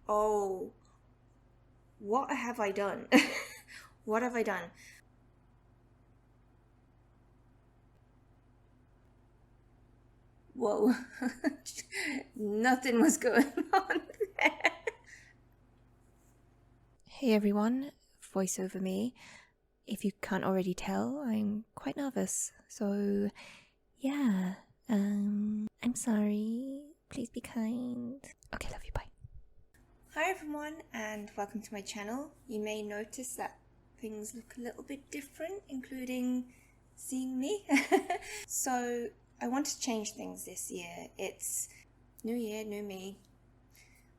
Oh, what have I done? What have I done? Whoa. Nothing was going on there. Hey everyone, voiceover me. If you can't already tell, I'm quite nervous. So, yeah, I'm sorry. Please be kind. Okay, love you, bye. Hi everyone, and welcome to my channel. You may notice that things look a little bit different, including seeing me. So I want to change things this year. It's new year, new me.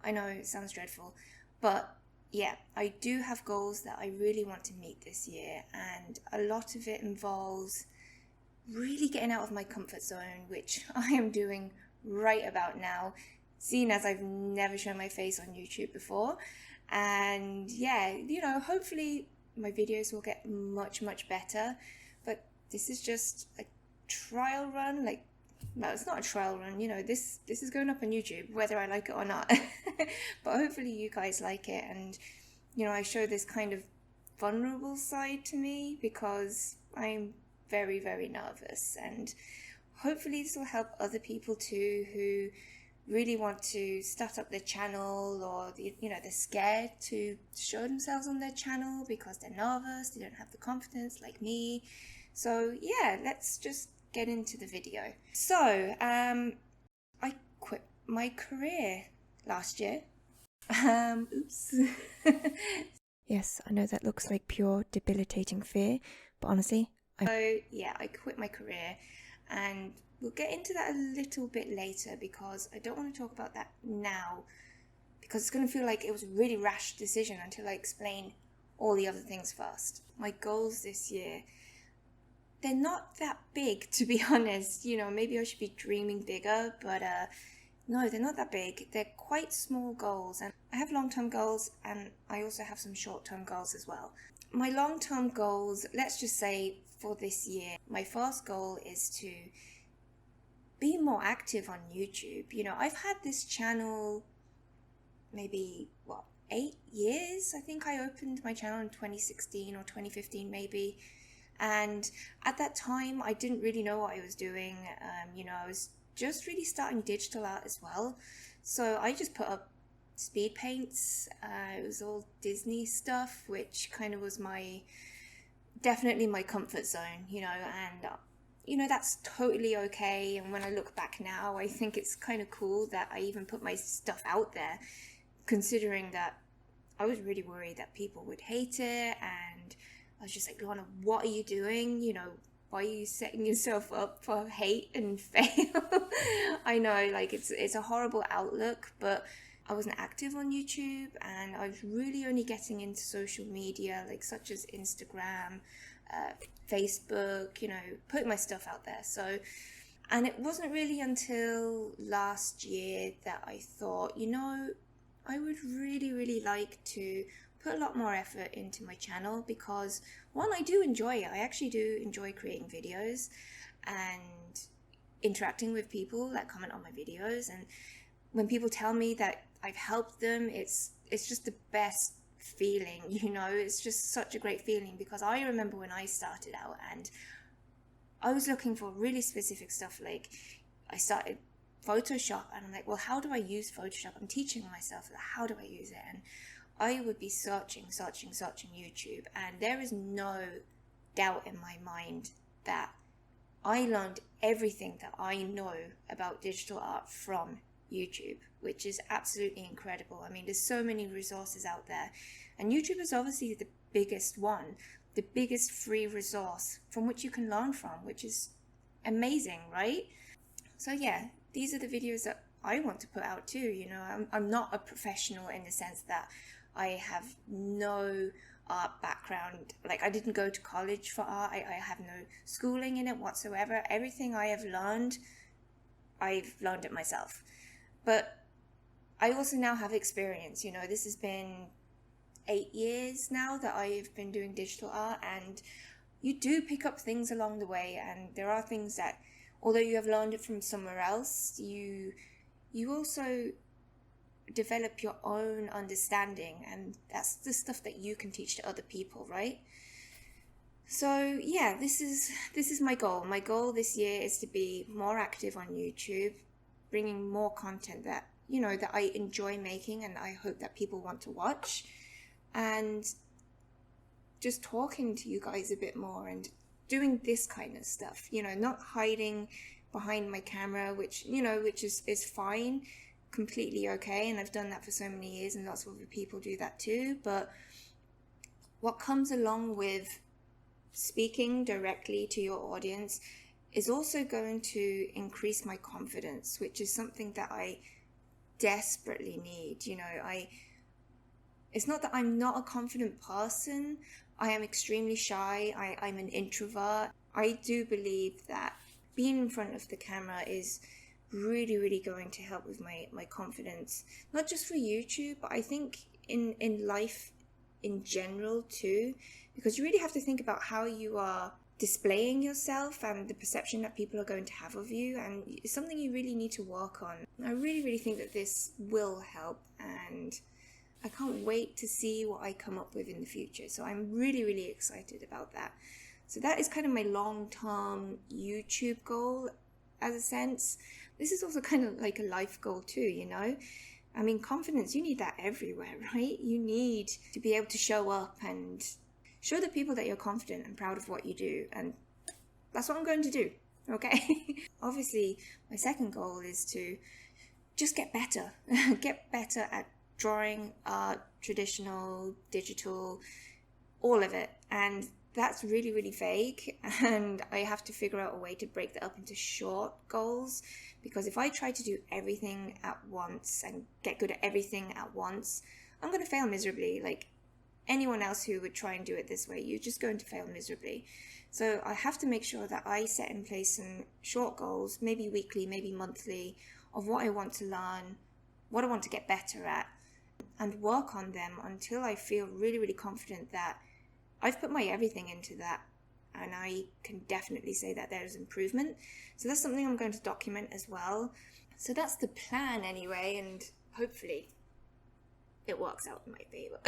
I know it sounds dreadful, but yeah, I do have goals that I really want to meet this year, and a lot of it involves really getting out of my comfort zone, which I am doing right about now, seeing as I've never shown my face on YouTube before. And yeah, hopefully my videos will get much better, but this is just a trial run. Like, no, it's not a trial run, this is going up on YouTube whether I like it or not. But hopefully you guys like it, and I show this kind of vulnerable side to me because I'm very nervous, and hopefully this will help other people too who really want to start up their channel, or they're scared to show themselves on their channel because they're nervous, they don't have the confidence like me. So yeah, let's just get into the video. So I quit my career last year. Oops. Yes, I know that looks like pure debilitating fear, but honestly, So yeah, I quit my career, and we'll get into that a little bit later because I don't want to talk about that now, because it's going to feel like it was a really rash decision until I explain all the other things first. My goals this year, they're not that big, to be honest. Maybe I should be dreaming bigger, but no, they're not that big. They're quite small goals, and I have long-term goals, and I also have some short-term goals as well. My long-term goals, let's just say for this year, my first goal is to be more active on YouTube. I've had this channel maybe, 8 years? I think I opened my channel in 2016 or 2015 maybe. And at that time, I didn't really know what I was doing. I was just really starting digital art as well. So I just put up speed paints. It was all Disney stuff, which kind of was definitely my comfort zone, and that's totally okay. And when I look back now, I think it's kind of cool that I even put my stuff out there, considering that I was really worried that people would hate it, and I was just like, Lana, what are you doing? Why are you setting yourself up for hate and fail? I know, like, it's a horrible outlook, but I wasn't active on YouTube, and I was really only getting into social media, like such as Instagram, Facebook, putting my stuff out there. So, and it wasn't really until last year that I thought, I would really like to put a lot more effort into my channel, because one, I do enjoy it. I actually do enjoy creating videos and interacting with people that comment on my videos, and when people tell me that I've helped them, it's just the best feeling. It's just such a great feeling, because I remember when I started out and I was looking for really specific stuff. Like, I started Photoshop, and I'm like, well, how do I use Photoshop? I'm teaching myself, how do I use it? And I would be searching YouTube, and there is no doubt in my mind that I learned everything that I know about digital art from YouTube, which is absolutely incredible. I mean, there's so many resources out there, and YouTube is obviously the biggest one, the biggest free resource from which you can learn from, which is amazing, right? So yeah, these are the videos that I want to put out too. I'm not a professional in the sense that I have no art background. Like, I didn't go to college for art. I have no schooling in it whatsoever. Everything I have learned, I've learned it myself. But I also now have experience. This has been 8 years now that I've been doing digital art, and you do pick up things along the way, and there are things that, although you have learned it from somewhere else, you also develop your own understanding, and that's the stuff that you can teach to other people, right? So yeah, this is my goal. My goal this year is to be more active on YouTube, bringing more content that, you know, that I enjoy making and I hope that people want to watch, and just talking to you guys a bit more and doing this kind of stuff, you know, not hiding behind my camera, which, you know, which is fine, completely okay, and I've done that for so many years and lots of other people do that too. But what comes along with speaking directly to your audience is also going to increase my confidence, which is something that I desperately need. You know, it's not that I'm not a confident person. I am extremely shy. I'm an introvert. I do believe that being in front of the camera is really, really going to help with my confidence, not just for YouTube, but I think in life in general too, because you really have to think about how you are displaying yourself and the perception that people are going to have of you, and it's something you really need to work on. I really, really think that this will help, and I can't wait to see what I come up with in the future. So I'm really, really excited about that. So that is kind of my long-term YouTube goal, as a sense. This is also kind of like a life goal too, you know? I mean, confidence, you need that everywhere, right? You need to be able to show up and show the people that you're confident and proud of what you do. And that's what I'm going to do, okay? Obviously, my second goal is to just get better. Get better at drawing, art, traditional, digital, all of it. And that's really, really vague, and I have to figure out a way to break that up into short goals, because if I try to do everything at once and get good at everything at once, I'm going to fail miserably. Like anyone else who would try and do it this way, you're just going to fail miserably. So I have to make sure that I set in place some short goals, maybe weekly, maybe monthly, of what I want to learn, what I want to get better at, and work on them until I feel really, really confident that I've put my everything into that, and I can definitely say that there's improvement. So that's something I'm going to document as well. So that's the plan anyway, and hopefully it works out in my favor.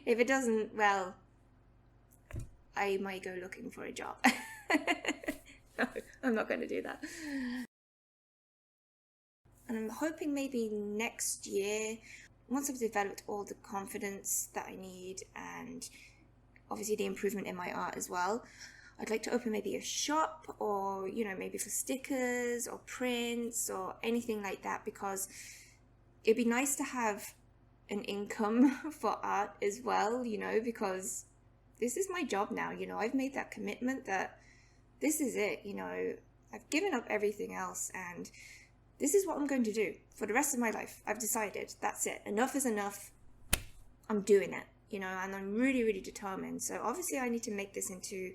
If it doesn't, well, I might go looking for a job. No, I'm not going to do that. And I'm hoping maybe next year, once I've developed all the confidence that I need and obviously the improvement in my art as well, I'd like to open maybe a shop, or, you know, maybe for stickers or prints or anything like that, because it'd be nice to have an income for art as well, you know, because this is my job now, you know, I've made that commitment that this is it, you know, I've given up everything else and this is what I'm going to do for the rest of my life. I've decided that's it. Enough is enough. I'm doing it, you know, and I'm really, really determined. So obviously I need to make this into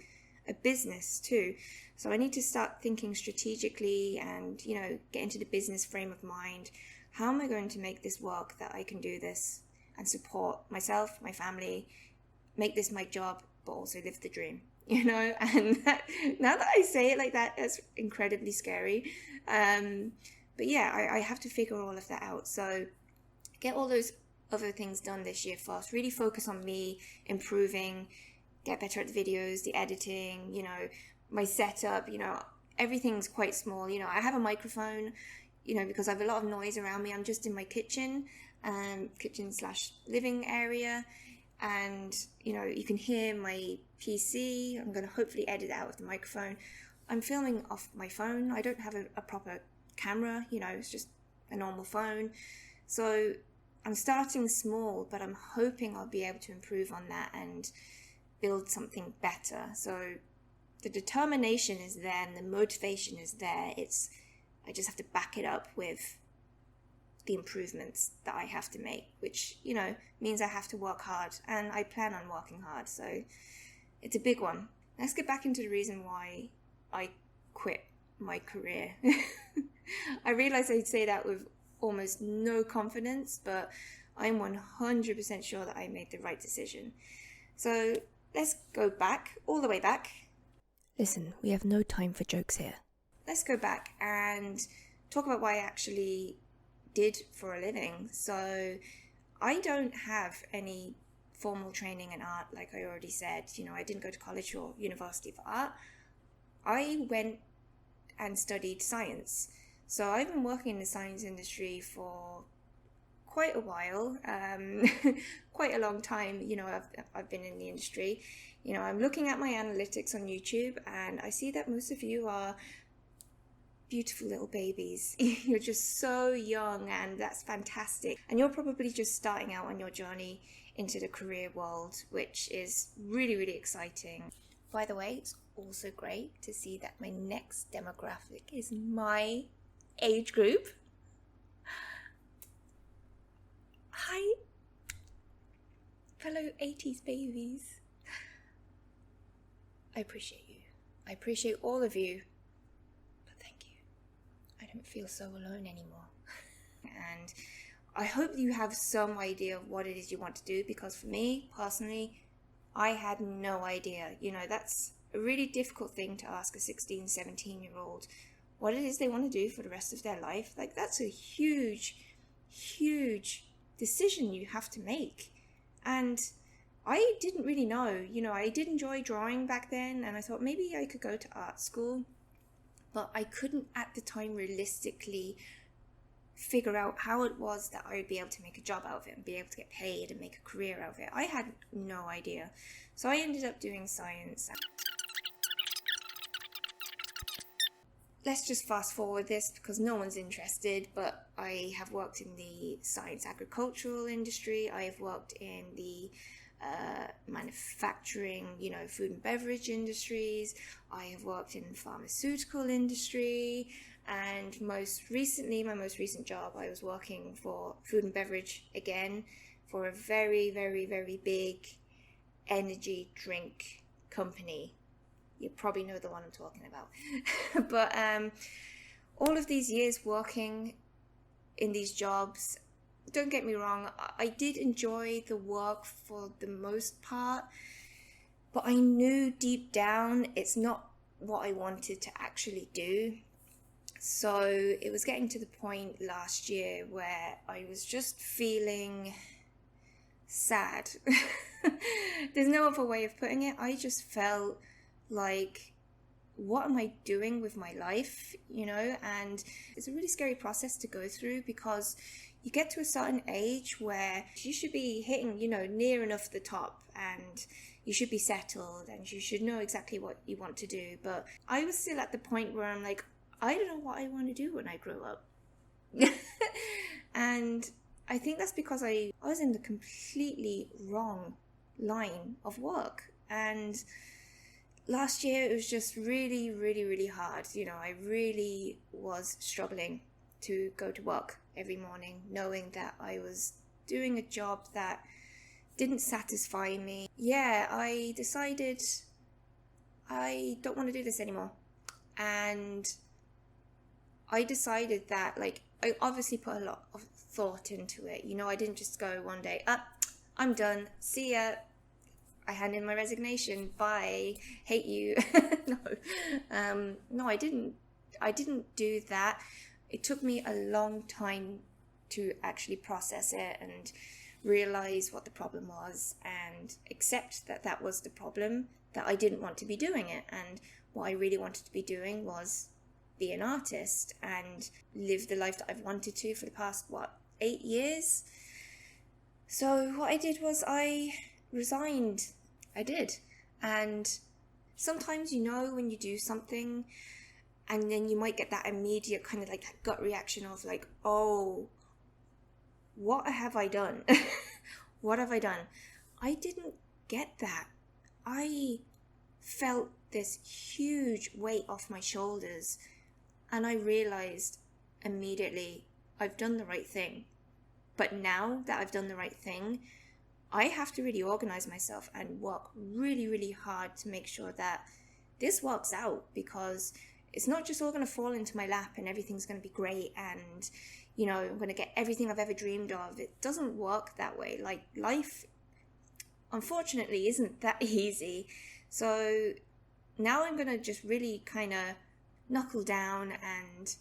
a business too. So I need to start thinking strategically and, you know, get into the business frame of mind. How am I going to make this work that I can do this and support myself, my family, make this my job, but also live the dream, you know? And now that I say it like that, it's incredibly scary. But yeah, I have to figure all of that out. So get all those other things done this year first. Really focus on me improving, get better at the videos, the editing, you know, my setup, you know, everything's quite small. You know, I have a microphone, you know, because I have a lot of noise around me. I'm just in my kitchen / living area. And, you know, you can hear my PC. I'm going to hopefully edit it out with the microphone. I'm filming off my phone. I don't have a proper camera, you know, it's just a normal phone. So I'm starting small, but I'm hoping I'll be able to improve on that and build something better. So the determination is there and the motivation is there. I just have to back it up with the improvements that I have to make, which, you know, means I have to work hard, and I plan on working hard. So it's a big one. Let's get back into the reason why I quit my career. I realize I say that with almost no confidence, but I'm 100% sure that I made the right decision. So let's go back, all the way back. Listen, we have no time for jokes here. Let's go back and talk about why I actually did for a living. So I don't have any formal training in art, like I already said. You know, I didn't go to college or university for art. I went and studied science. So I've been working in the science industry for quite a while, quite a long time. You know, I've been in the industry. You know, I'm looking at my analytics on YouTube, and I see that most of you are beautiful little babies. You're just so young, and that's fantastic. And you're probably just starting out on your journey into the career world, which is really, really exciting. By the way, it's also great to see that my next demographic is my age group. Hi, fellow 80s babies. I appreciate you. I appreciate all of you. But thank you. I don't feel so alone anymore. And I hope you have some idea of what it is you want to do, because for me, personally, I had no idea. You know, that's a really difficult thing to ask a 16, 17-year-old what it is they want to do for the rest of their life. Like, that's a huge, huge decision you have to make. And I didn't really know. You know, I did enjoy drawing back then, and I thought maybe I could go to art school, but I couldn't at the time realistically figure out how it was that I would be able to make a job out of it and be able to get paid and make a career out of it. I had no idea. So I ended up doing science. Let's just fast forward this because no one's interested, but I have worked in the science agricultural industry. I have worked in the manufacturing, you know, food and beverage industries. I have worked in the pharmaceutical industry, and most recently, my most recent job, I was working for food and beverage again, for a very, very, very big energy drink company. You probably know the one I'm talking about. But all of these years working in these jobs, don't get me wrong, I did enjoy the work for the most part, but I knew deep down it's not what I wanted to actually do. So it was getting to the point last year where I was just feeling sad. There's no other way of putting it. I just felt like, what am I doing with my life, you know? And it's a really scary process to go through, because you get to a certain age where you should be hitting, you know, near enough the top, and you should be settled, and you should know exactly what you want to do. But I was still at the point where I'm like, I don't know what I want to do when I grow up. And I think that's because I was in the completely wrong line of work. And last year it was just really, really, really hard. You know, I really was struggling to go to work every morning, knowing that I was doing a job that didn't satisfy me. Yeah, I decided I don't want to do this anymore. And I decided that, like, I obviously put a lot of thought into it. You know, I didn't just go one day, I'm done, see ya, I hand in my resignation, bye, hate you. No, I didn't do that. It took me a long time to actually process it and realize what the problem was, and accept that that was the problem, that I didn't want to be doing it. And what I really wanted to be doing was be an artist and live the life that I've wanted to for the past, 8 years? So what I did was I resigned. I did. And sometimes, you know, when you do something and then you might get that immediate kind of like that gut reaction of like, oh, what have I done? What have I done? I didn't get that. I felt this huge weight off my shoulders, and I realized immediately I've done the right thing. But now that I've done the right thing, I have to really organize myself and work really, really hard to make sure that this works out, because it's not just all going to fall into my lap and everything's going to be great and, you know, I'm going to get everything I've ever dreamed of. It doesn't work that way. Like, life, unfortunately, isn't that easy. So now I'm going to just really kind of knuckle down and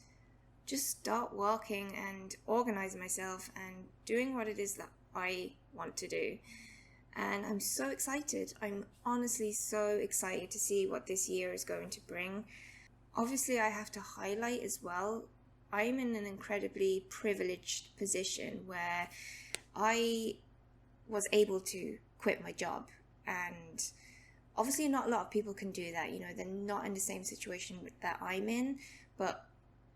just start working and organize myself and doing what it is that I want to do. And I'm so excited. I'm honestly so excited to see what this year is going to bring. Obviously, I have to highlight as well, I'm in an incredibly privileged position where I was able to quit my job. And obviously not a lot of people can do that. They're not in the same situation that I'm in, but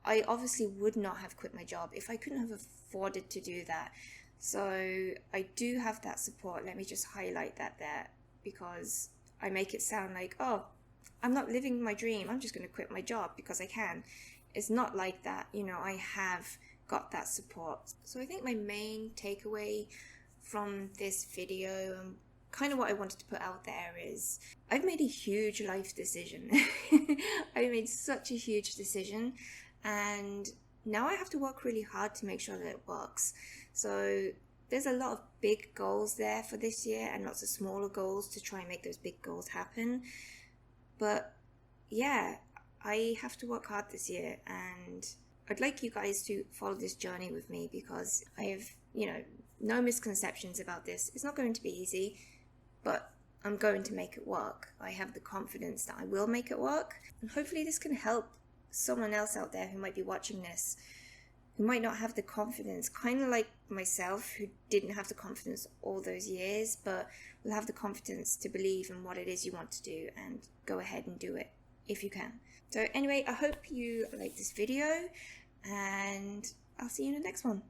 I obviously would not have quit my job if I couldn't have afforded to do that. So I do have that support. Let me just highlight that there, because I make it sound like, oh, I'm not living my dream, I'm just going to quit my job because I can. It's not like that. I have got that support. So I think my main takeaway from this video, and kind of what I wanted to put out there, is I've made a huge life decision. I made such a huge decision, and now I have to work really hard to make sure that it works. So there's a lot of big goals there for this year and lots of smaller goals to try and make those big goals happen. But yeah, I have to work hard this year, and I'd like you guys to follow this journey with me, because I have, no misconceptions about this. It's not going to be easy, but I'm going to make it work. I have the confidence that I will make it work, and hopefully this can help someone else out there who might be watching this, who might not have the confidence, kind of like myself, who didn't have the confidence all those years, but will have the confidence to believe in what it is you want to do and go ahead and do it if you can. So anyway, I hope you like this video, and I'll see you in the next one.